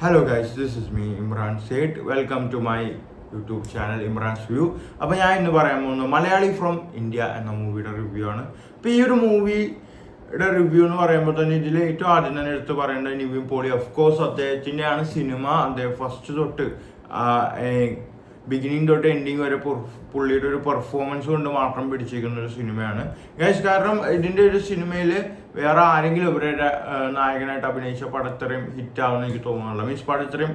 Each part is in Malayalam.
Hello guys, this is me Imran Sait. Welcome to my YouTube channel Imran's view. അപ്പോൾ ഞാൻ ഇന്ന് പറയാൻ പോകുന്നത് മലയാളി ഫ്രം ഇന്ത്യ എന്ന മൂവിയുടെ റിവ്യൂ ആണ്. അപ്പോൾ ഈ ഒരു മൂവിയുടെ റിവ്യൂ എന്ന് പറയുമ്പോൾ തന്നെ ഇതിൽ ഏറ്റവും ആദ്യം തന്നെ എടുത്ത് പറയേണ്ടത് നിവിൻ പോളി. ഓഫ് കോഴ്സ് അദ്ദേഹത്തിൻ്റെയാണ് സിനിമ. അദ്ദേഹം ഫസ്റ്റ് തൊട്ട് ബിഗിനിങ് തൊട്ട് എൻഡിങ് വരെ പുള്ളിയുടെ ഒരു പെർഫോമൻസ് കൊണ്ട് മാത്രം പിടിച്ചിരിക്കുന്ന ഒരു സിനിമയാണ് ഗൈസ്. കാരണം ഇതിൻ്റെ ഒരു സിനിമയിൽ വേറെ ആരെങ്കിലും ഇവരുടെ നായകനായിട്ട് അഭിനയിച്ച പടം ഇത്രയും ഹിറ്റാവുമെന്ന് എനിക്ക് തോന്നുന്നില്ല. മീൻസ് പടം ഇത്രയും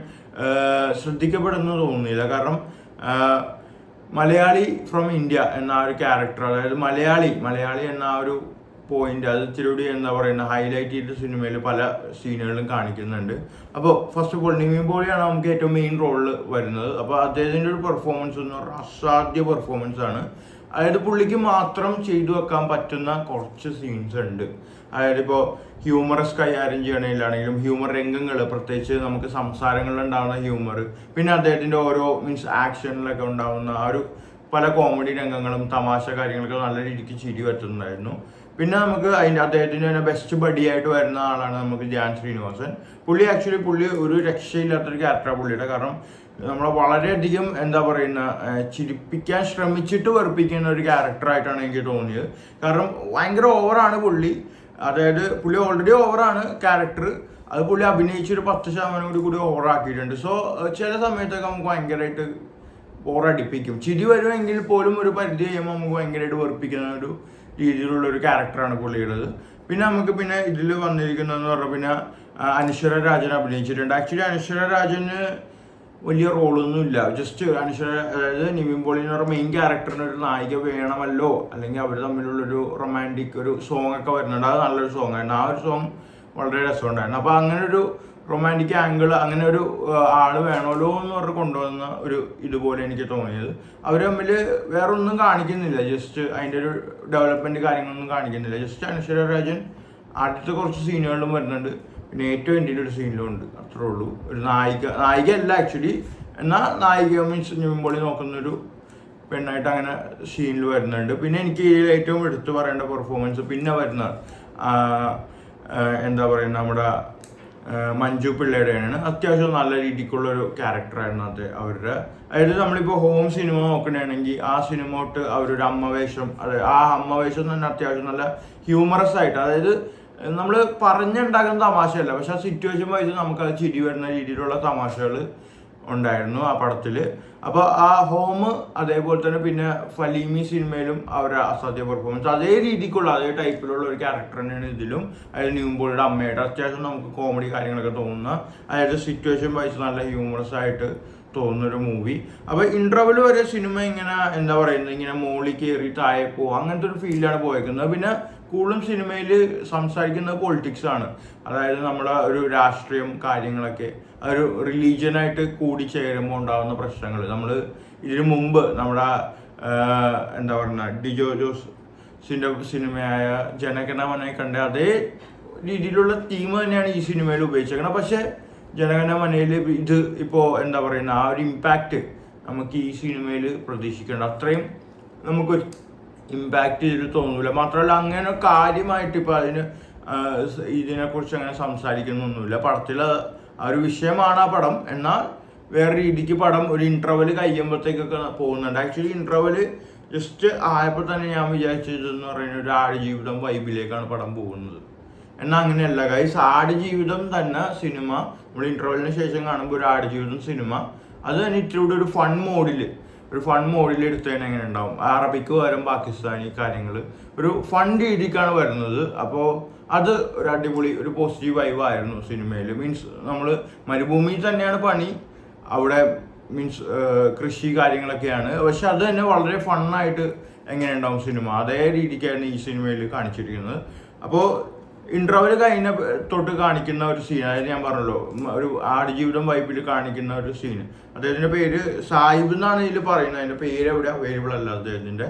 ശ്രദ്ധിക്കപ്പെടുന്നു തോന്നുന്നില്ല. കാരണം മലയാളി ഫ്രം ഇന്ത്യ എന്ന ആ ഒരു ക്യാരക്ടർ, അതായത് മലയാളി എന്ന ആ ഒരു പോയിന്റ്, അത് ഇച്ചിരി എന്താ പറയുക ഹൈലൈറ്റ് ചെയ്ത സിനിമയിൽ പല സീനുകളും കാണിക്കുന്നുണ്ട്. അപ്പോൾ ഫസ്റ്റ് ഓഫ് ഓൾ നിവിൻ പോളിയാണ് നമുക്ക് ഏറ്റവും മെയിൻ റോളിൽ വരുന്നത്. അപ്പോൾ അദ്ദേഹത്തിൻ്റെ ഒരു പെർഫോമൻസ് എന്ന് പറഞ്ഞാൽ അസാധ്യ പെർഫോമൻസ് ആണ്. അതായത് പുള്ളിക്ക് മാത്രം ചെയ്തു വെക്കാൻ പറ്റുന്ന കുറച്ച് സീൻസ് ഉണ്ട്. അതായത് ഇപ്പോൾ ഹ്യൂമറസ് കൈകാര്യം ചെയ്യണതിലാണെങ്കിലും ഹ്യൂമർ രംഗങ്ങൾ, പ്രത്യേകിച്ച് നമുക്ക് സംസാരങ്ങളിൽ ഉണ്ടാകുന്ന ഹ്യൂമർ, പിന്നെ അദ്ദേഹത്തിൻ്റെ ഓരോ മീൻസ് ആക്ഷനിലൊക്കെ ഉണ്ടാകുന്ന ആ ഒരു പല കോമഡി രംഗങ്ങളും തമാശ കാര്യങ്ങളൊക്കെ നല്ല രീതിക്ക് ചിരി പറ്റുന്നുണ്ടായിരുന്നു. പിന്നെ നമുക്ക് അദ്ദേഹത്തിൻ്റെ തന്നെ ബെസ്റ്റ് ബഡിയായിട്ട് വരുന്ന ആളാണ് നമുക്ക് ധ്യാൻ ശ്രീനിവാസൻ. പുള്ളി ഒരു രക്ഷയില്ലാത്തൊരു ക്യാരക്ടറാണ് പുള്ളിയുടെ. കാരണം നമ്മളെ വളരെയധികം എന്താ പറയുന്ന ചിരിപ്പിക്കാൻ ശ്രമിച്ചിട്ട് വെറുപ്പിക്കുന്ന ഒരു ക്യാരക്ടറായിട്ടാണ് എനിക്ക് തോന്നിയത്. കാരണം ഭയങ്കര ഓവറാണ് പുള്ളി. അതായത് പുള്ളി ഓൾറെഡി ഓവറാണ് ക്യാരക്ടർ, അത് പുള്ളി അഭിനയിച്ചൊരു 10% കൂടി ഓവറാക്കിയിട്ടുണ്ട്. സോ ചില സമയത്തൊക്കെ നമുക്ക് ഭയങ്കരമായിട്ട് ബോറടിപ്പിക്കും. ചിരി വരുമെങ്കിൽ പോലും ഒരു പരിധി കഴിയുമ്പോൾ നമുക്ക് ഭയങ്കരമായിട്ട് വെറുപ്പിക്കുന്ന ഒരു രീതിയിലുള്ള ഒരു ക്യാരക്ടറാണ് പുള്ളിയുള്ളത്. പിന്നെ ഇതിൽ വന്നിരിക്കുന്നതെന്ന് പറഞ്ഞാൽ പിന്നെ അനശ്വര രാജൻ അഭിനയിച്ചിട്ടുണ്ട്. ആക്ച്വലി അനശ്വര രാജന് വലിയ റോളൊന്നും ഇല്ല. ജസ്റ്റ് അതായത് നിവിൻ പോളി എന്ന് പറഞ്ഞ മെയിൻ ക്യാരക്ടറിന് ഒരു നായിക വേണമല്ലോ, അല്ലെങ്കിൽ അവർ തമ്മിലുള്ളൊരു റൊമാൻറ്റിക് ഒരു സോങ് ഒക്കെ വരുന്നുണ്ട്. അത് നല്ലൊരു സോങ് ആയിരുന്നു. ആ ഒരു സോങ് വളരെ രസമുണ്ടായിരുന്നു. അപ്പോൾ അങ്ങനെ ഒരു റൊമാൻറ്റിക് ആംഗിൾ, അങ്ങനെ ഒരു ആള് വേണമല്ലോ എന്ന് പറഞ്ഞ് കൊണ്ടുവന്ന ഒരു ഇതുപോലെ എനിക്ക് തോന്നിയത്. അവർ തമ്മിൽ വേറെ ഒന്നും കാണിക്കുന്നില്ല, ജസ്റ്റ് അതിൻ്റെ ഒരു ഡെവലപ്മെൻറ്റ് കാര്യങ്ങളൊന്നും കാണിക്കുന്നില്ല. ജസ്റ്റ് അനശ്വര രാജൻ ആദ്യത്തെ കുറച്ച് സീനുകളിലും വരുന്നുണ്ട്, പിന്നെ ഏറ്റവും എൻ്റെ ഒരു സീനിലും ഉണ്ട്, അത്രേ ഉള്ളൂ. ഒരു നായിക അല്ല ആക്ച്വലി, എന്നാൽ നായിക മീൻസ് നിവിൻ പോളി നോക്കുന്നൊരു പെണ്ണായിട്ട് അങ്ങനെ സീനിൽ വരുന്നുണ്ട്. പിന്നെ എനിക്ക് ഏറ്റവും എടുത്തു പറയേണ്ട പെർഫോമൻസ് പിന്നെ വരുന്ന എന്താ പറയുക നമ്മുടെ മഞ്ജു പിള്ളയുടെയാണ്. അത്യാവശ്യം നല്ല രീതിക്കുള്ളൊരു ക്യാരക്ടറായിരുന്നു അത് അവരുടെ. അതായത് നമ്മളിപ്പോൾ ഹോം സിനിമ നോക്കണമെങ്കിൽ ആ സിനിമ തൊട്ട് അവരൊരു അമ്മവേഷം, ആ അമ്മവേഷം തന്നെ അത്യാവശ്യം നല്ല ഹ്യൂമറസ് ആയിട്ട്, അതായത് നമ്മൾ പറഞ്ഞുണ്ടാക്കുന്ന തമാശയല്ല, പക്ഷെ ആ സിറ്റുവേഷൻ വൈസ് നമുക്കത് ചിരി വരുന്ന രീതിയിലുള്ള തമാശകൾ ഉണ്ടായിരുന്നു ആ പടത്തിൽ. അപ്പോൾ ആ ഹോം, അതേപോലെ തന്നെ പിന്നെ ഫലീമി സിനിമയിലും അവരുടെ അസാധ്യ പെർഫോമൻസ്, അതേ രീതിക്കുള്ള അതേ ടൈപ്പിലുള്ള ഒരു ക്യാരക്ടർ തന്നെയാണ് ഇതിലും. അതായത് നിവിൻ പോളിയുടെ അമ്മയുടെ അത്യാവശ്യം നമുക്ക് കോമഡി കാര്യങ്ങളൊക്കെ തോന്നുന്ന, അതായത് സിറ്റുവേഷൻ വൈസ് നല്ല ഹ്യൂമറസ് ആയിട്ട് തോന്നുന്നൊരു മൂവി. അപ്പോൾ ഇൻട്രവൽ വരെ സിനിമ ഇങ്ങനെ എന്താ പറയുന്നത്, ഇങ്ങനെ മോളി കയറി താഴെ പോകും, അങ്ങനത്തെ ഒരു ഫീലാണ് പോയേക്കുന്നത്. പിന്നെ കൂടുതലും സിനിമയിൽ സംസാരിക്കുന്നത് പൊളിറ്റിക്സ് ആണ്. അതായത് നമ്മുടെ ഒരു രാഷ്ട്രീയം കാര്യങ്ങളൊക്കെ ഒരു റിലീജിയനായിട്ട് കൂടിച്ചേരുമ്പോൾ ഉണ്ടാകുന്ന പ്രശ്നങ്ങൾ. നമ്മൾ ഇതിനു മുമ്പ് നമ്മുടെ എന്താ പറയുക ഡിജോ ജോസിൻ്റെ സിനിമയായ ജനഗണമനെ കണ്ട അതേ രീതിയിലുള്ള തീം തന്നെയാണ് ഈ സിനിമയിൽ ഉപയോഗിച്ചേക്കുന്നത്. പക്ഷേ ജനഗണമനയിൽ ഇത് ഇപ്പോൾ എന്താ പറയുന്ന ആ ഒരു ഇമ്പാക്റ്റ് നമുക്ക് ഈ സിനിമയിൽ പ്രതീക്ഷിക്കേണ്ട അത്രയും നമുക്കൊരു ഇമ്പാക്റ്റ് ചെയ്തിട്ട് തോന്നൂല. മാത്രമല്ല അങ്ങനെ കാര്യമായിട്ട് ഇപ്പോൾ ഇതിനെക്കുറിച്ച് അങ്ങനെ സംസാരിക്കുന്നൊന്നുമില്ല. പടത്തിൽ ആ ഒരു വിഷയമാണ് ആ പടം, എന്നാൽ വേറെ രീതിക്ക് പടം ഒരു ഇൻട്രവൽ കഴിയുമ്പോഴത്തേക്കൊക്കെ പോകുന്നുണ്ട്. ആക്ച്വലി ഇൻട്രവൽ ജസ്റ്റ് ആയപ്പോൾ തന്നെ ഞാൻ വിചാരിച്ചതെന്ന് പറയുന്നത് ഒരു ആടുജീവിതം വൈബിലേക്കാണ് പടം പോകുന്നത്. എന്നാൽ അങ്ങനെയല്ല ഗൈസ്. ആടുജീവിതം തന്നെ സിനിമ നമ്മൾ ഇൻട്രവലിന് ശേഷം കാണുമ്പോൾ ഒരു ആടുജീവിതം സിനിമ അത് തന്നെ ഇത്തിരി കൂടി ഒരു ഫൺ മോഡിൽ എടുത്തതിന് എങ്ങനെ ഉണ്ടാവും. അറബിക്ക് പകരം പാകിസ്ഥാനി കാര്യങ്ങൾ ഒരു ഫൺ രീതിക്കാണ് വരുന്നത്. അപ്പോൾ അത് ഒരു അടിപൊളി ഒരു പോസിറ്റീവ് വൈബായിരുന്നു സിനിമയിൽ. മീൻസ് നമ്മൾ മരുഭൂമിയിൽ തന്നെയാണ് പണി, അവിടെ മീൻസ് കൃഷി കാര്യങ്ങളൊക്കെയാണ്, പക്ഷെ അത് തന്നെ വളരെ ഫണ്ണായിട്ട് എങ്ങനെ ഉണ്ടാവും സിനിമ, അതേ രീതിക്കായിരുന്നു ഈ സിനിമയിൽ കാണിച്ചിരിക്കുന്നത്. അപ്പോൾ ഇൻട്രവൽ കഴിഞ്ഞ തൊട്ട് കാണിക്കുന്ന ഒരു സീൻ, അതായത് ഞാൻ പറഞ്ഞല്ലോ ഒരു ആടുജീവിതം വൈബിൽ കാണിക്കുന്ന ഒരു സീൻ. അദ്ദേഹത്തിൻ്റെ പേര് സാഹിബ് എന്നാണ് ഇതിൽ പറയുന്നത്, അതിൻ്റെ പേര് എവിടെ അവൈലബിൾ അല്ല അദ്ദേഹത്തിൻ്റെ.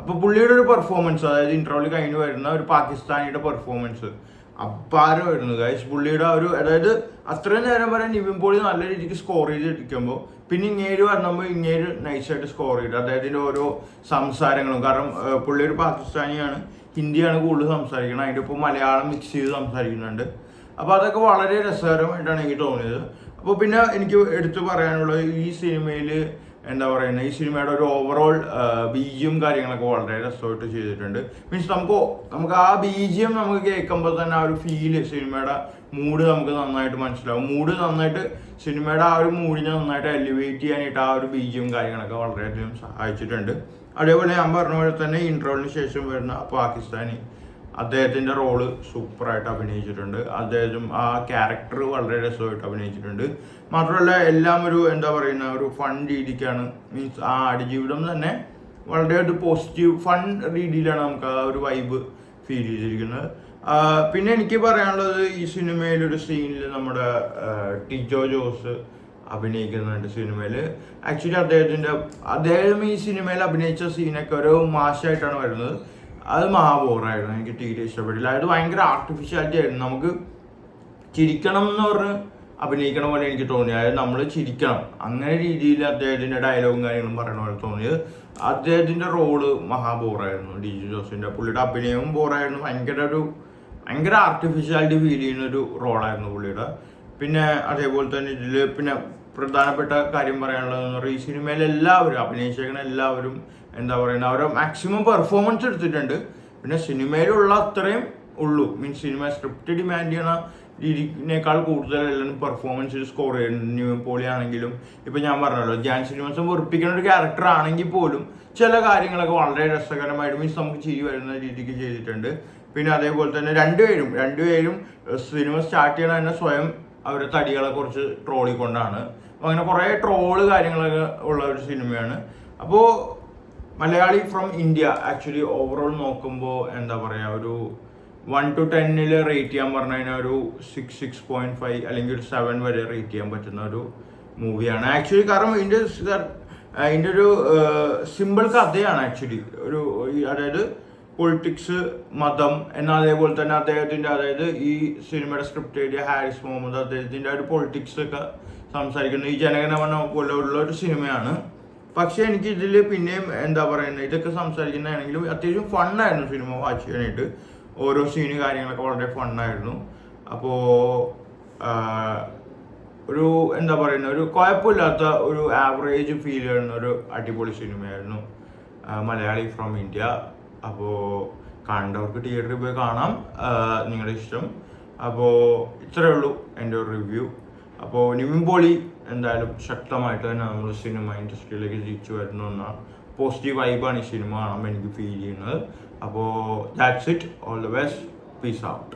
അപ്പോൾ പുള്ളിയുടെ ഒരു പെർഫോമൻസ്, അതായത് ഇൻട്രവൽ കഴിഞ്ഞ് വരുന്ന ഒരു പാകിസ്ഥാനിയുടെ പെർഫോമൻസ് അപാരമായിരുന്നു ഗൈസ്. പുള്ളിയുടെ അതായത് അത്രയും നേരം വരെ നിവിൻ പോളി നല്ല രീതിക്ക് സ്കോർ ചെയ്തിരിക്കുമ്പോൾ പിന്നെ ഇങ്ങേര് വന്നപ്പോൾ ഇങ്ങേര് നൈസായിട്ട് സ്കോർ ചെയ്തു അദ്ദേഹത്തിൻ്റെ ഓരോ സംസാരങ്ങളും. കാരണം പുള്ളി ഒരു പാകിസ്ഥാനിയാണ്, ഹിന്ദിയാണ് കൂടുതൽ സംസാരിക്കുന്നത്, അതിൻ്റെ ഒപ്പം മലയാളം മിക്സ് ചെയ്ത് സംസാരിക്കുന്നുണ്ട്. അപ്പോൾ അതൊക്കെ വളരെ രസകരമായിട്ടാണ് എനിക്ക് തോന്നിയത്. അപ്പോൾ പിന്നെ എനിക്ക് എടുത്തു പറയാനുള്ളത് ഈ സിനിമയിൽ എന്താ പറയുന്നത്, ഈ സിനിമയുടെ ഒരു ഓവറോൾ ബീജിയം കാര്യങ്ങളൊക്കെ വളരെ രസമായിട്ട് ചെയ്തിട്ടുണ്ട്. മീൻസ് നമുക്ക് ആ ബീജിയം നമുക്ക് കേൾക്കുമ്പോൾ തന്നെ ആ ഒരു ഫീല്, സിനിമയുടെ മൂഡ് നമുക്ക് നന്നായിട്ട് മനസ്സിലാവും. മൂഡ് നന്നായിട്ട്, സിനിമയുടെ ആ ഒരു മൂഡിനെ നന്നായിട്ട് എലിവേറ്റ് ചെയ്യാനായിട്ട് ആ ഒരു ബീജിയം കാര്യങ്ങളൊക്കെ വളരെയധികം സഹായിച്ചിട്ടുണ്ട്. അതേപോലെ ഞാൻ പറഞ്ഞ പോലെ തന്നെ ഇൻട്രോളിന് ശേഷം വരുന്ന പാകിസ്ഥാനി, അദ്ദേഹത്തിൻ്റെ റോള് സൂപ്പറായിട്ട് അഭിനയിച്ചിട്ടുണ്ട്. അദ്ദേഹം ആ ക്യാരക്ടർ വളരെ രസമായിട്ട് അഭിനയിച്ചിട്ടുണ്ട്. മാത്രമല്ല എല്ലാം ഒരു എന്താ പറയുന്ന ഒരു ഫൺ രീതിക്കാണ്. മീൻസ് ആ ആടുജീവിതം തന്നെ വളരെ ഒരു പോസിറ്റീവ് ഫൺ രീതിയിലാണ് നമുക്ക് ആ ഒരു വൈബ് ഫീൽ ചെയ്തിരിക്കുന്നത്. പിന്നെ എനിക്ക് പറയാനുള്ളത്, ഈ സിനിമയിലൊരു സീനിൽ നമ്മുടെ ടിജോ ജോസ് അഭിനയിക്കുന്നുണ്ട് സിനിമയിൽ. ആക്ച്വലി അദ്ദേഹം ഈ സിനിമയിൽ അഭിനയിച്ച സീനൊക്കെ ഒരു മാഷായിട്ടാണ് വരുന്നത്. അത് മഹാബോറായിരുന്നു, എനിക്ക് തീരെ ഇഷ്ടപ്പെട്ടില്ല. അത് ഭയങ്കര ആർട്ടിഫിഷ്യാലിറ്റി ആയിരുന്നു. നമുക്ക് ചിരിക്കണം എന്ന് പറഞ്ഞ് അഭിനയിക്കണ പോലെ എനിക്ക് തോന്നി. അതായത് നമ്മൾ ചിരിക്കണം അങ്ങനെ രീതിയിൽ അദ്ദേഹത്തിൻ്റെ ഡയലോഗും കാര്യങ്ങളും പറയണ പോലെ തോന്നിയത്. അദ്ദേഹത്തിൻ്റെ റോള് മഹാബോറായിരുന്നു, ടിജോ ജോസിൻ്റെ. പുള്ളിയുടെ അഭിനയവും ബോറായിരുന്നു. ഭയങ്കര ആർട്ടിഫിഷ്യാലിറ്റി ഫീൽ ചെയ്യുന്ന ഒരു റോളായിരുന്നു പുള്ളിയുടെ. പിന്നെ അതേപോലെ തന്നെ ഇതിൽ പിന്നെ പ്രധാനപ്പെട്ട കാര്യം പറയാനുള്ളതെന്ന് പറഞ്ഞാൽ, ഈ സിനിമയിൽ എല്ലാവരും അഭിനയിച്ചേക്കുന്ന എല്ലാവരും എന്താ പറയുന്നത്, അവരെ മാക്സിമം പെർഫോമൻസ് എടുത്തിട്ടുണ്ട്. പിന്നെ സിനിമയിലുള്ള അത്രയും ഉള്ളൂ. മീൻസ് സിനിമ സ്ക്രിപ്റ്റ് ഡിമാൻഡ് ചെയ്യണ രീതിനേക്കാൾ കൂടുതൽ എല്ലാവരും പെർഫോമൻസിൽ സ്കോർ ചെയ്യുന്നുണ്ട്. ന്യൂ പോളി ആണെങ്കിലും ഇപ്പം ഞാൻ പറഞ്ഞല്ലോ, ജാൻ സിനിമസും വെറുപ്പിക്കുന്ന ഒരു ക്യാരക്ടർ ആണെങ്കിൽ പോലും ചില കാര്യങ്ങളൊക്കെ വളരെ രസകരമായിട്ട്, മീൻസ് നമുക്ക് ചിരി വരുന്ന രീതിക്ക് ചെയ്തിട്ടുണ്ട്. പിന്നെ അതേപോലെ തന്നെ രണ്ടുപേരും സിനിമ സ്റ്റാർട്ട് ചെയ്യണ തന്നെ സ്വയം അവരുടെ തടികളെ കുറിച്ച് ട്രോളിക്കൊണ്ടാണ്. അങ്ങനെ കുറേ ട്രോള് കാര്യങ്ങളൊക്കെ ഉള്ള ഒരു സിനിമയാണ്. അപ്പോൾ Malayali from India actually overall നോക്കുമ്പോൾ എന്താ പറയുക, ഒരു 1 to 10 റേറ്റ് ചെയ്യാൻ പറഞ്ഞു കഴിഞ്ഞാൽ ഒരു 6.5 അല്ലെങ്കിൽ ഒരു 7 വരെ റേറ്റ് ചെയ്യാൻ പറ്റുന്ന ഒരു മൂവിയാണ് ആക്ച്വലി. കാരണം ഇതിൻ്റെ ഒരു സിമ്പിൾ കഥയാണ് ആക്ച്വലി. അതായത് പൊളിറ്റിക്സ്, മതം, എന്നാൽ അതേപോലെ തന്നെ അതായത് ഈ സിനിമയുടെ സ്ക്രിപ്റ്റ് എഴുതിയ ഹാരിസ് മുഹമ്മദ്, അദ്ദേഹത്തിൻ്റെ ഒരു പൊളിറ്റിക്സ് ഒക്കെ സംസാരിക്കുന്ന ഈ ജനഗണമന പോലെ ഉള്ള ഒരു സിനിമയാണ്. പക്ഷേ എനിക്ക് ഇതിൽ പിന്നെയും എന്താ പറയുന്നത്, ഇതൊക്കെ സംസാരിക്കുന്നതാണെങ്കിലും അത്യാവശ്യം ഫണ്ണായിരുന്നു സിനിമ വാച്ച് ചെയ്യാനായിട്ട്. ഓരോ സീന് കാര്യങ്ങളൊക്കെ വളരെ ഫണ്ണായിരുന്നു. അപ്പോൾ ഒരു എന്താ പറയുന്ന ഒരു കുഴപ്പമില്ലാത്ത ഒരു ആവറേജ് ഫീൽ ചെയ്യുന്ന ഒരു അടിപൊളി സിനിമയായിരുന്നു മലയാളി ഫ്രം ഇന്ത്യ. അപ്പോൾ കണ്ടവർക്ക് തിയേറ്ററിൽ പോയി കാണാം, നിങ്ങളുടെ ഇഷ്ടം. അപ്പോൾ ഇത്രയേ ഉള്ളൂ എൻ്റെ ഒരു റിവ്യൂ. അപ്പോൾ നിവിൻ പോളി എന്തായാലും ശക്തമായിട്ട് തന്നെ നമ്മൾ സിനിമ ഇൻഡസ്ട്രിയിലേക്ക് തിരിച്ചു വരുന്നു എന്ന പോസിറ്റീവ് വൈബാണ് ഈ സിനിമ കാണുമ്പോൾ എനിക്ക് ഫീൽ ചെയ്യുന്നത്. അപ്പോൾ that's it. All the best. Peace out.